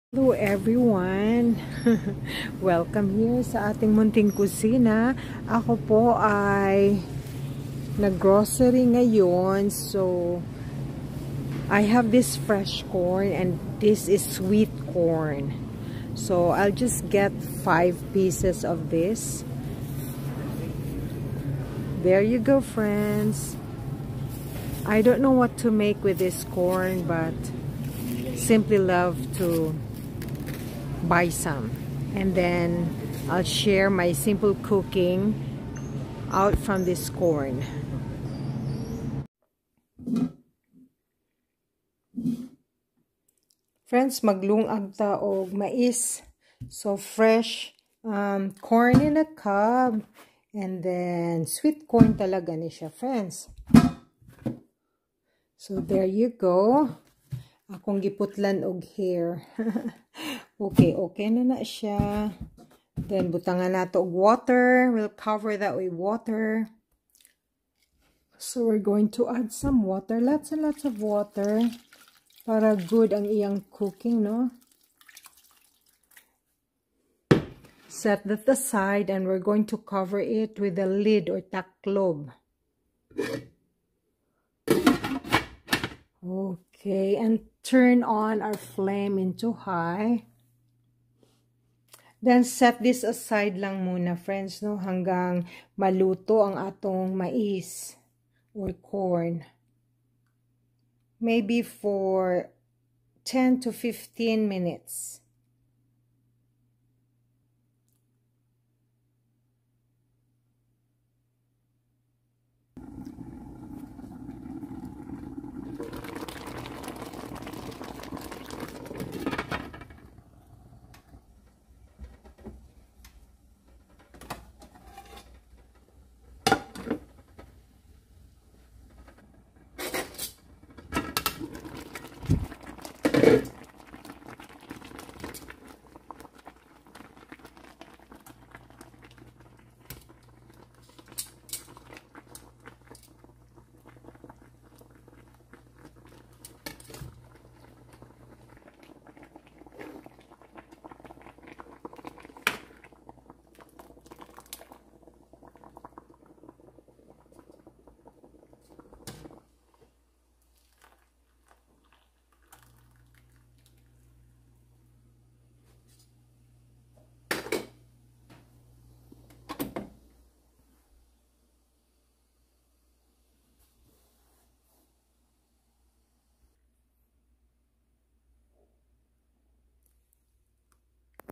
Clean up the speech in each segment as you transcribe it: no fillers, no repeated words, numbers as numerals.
Hello everyone! Welcome here sa ating munting kusina. Ako po ay nag-grocery ngayon. So, I have this fresh corn and this is sweet corn. So, I'll just get 5 pieces of this. There you go, friends. I don't know what to make with this corn, but simply love to buy some, and then I'll share my simple cooking out from this corn. Friends, maglungag ta og mais. So fresh corn in a cob, and then sweet corn talaga ni siya, friends. So there you go. Akong giputlan og hair. Okay na siya. Then butangan nato og water. We'll cover that with water. So we're going to add some water, lots and lots of water para good ang iyang cooking, no? Set that aside, and we're going to cover it with a lid or taklob. Okay, and turn on our flame into high. Then set this aside lang muna, friends, no, hanggang maluto ang atong mais or corn. Maybe for 10 to 15 minutes.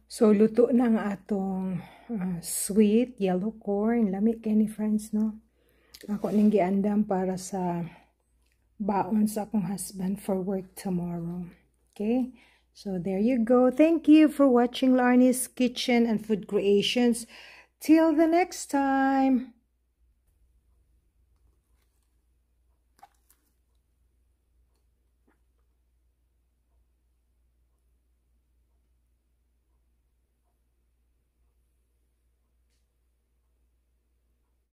So, luto na ang atong sweet yellow corn. Lami kay ni friends, no? Ako ning giandam para sa baon sa akong husband for work tomorrow. Okay? So, there you go. Thank you for watching Larnie's Kitchen and Food Creations. Till the next time!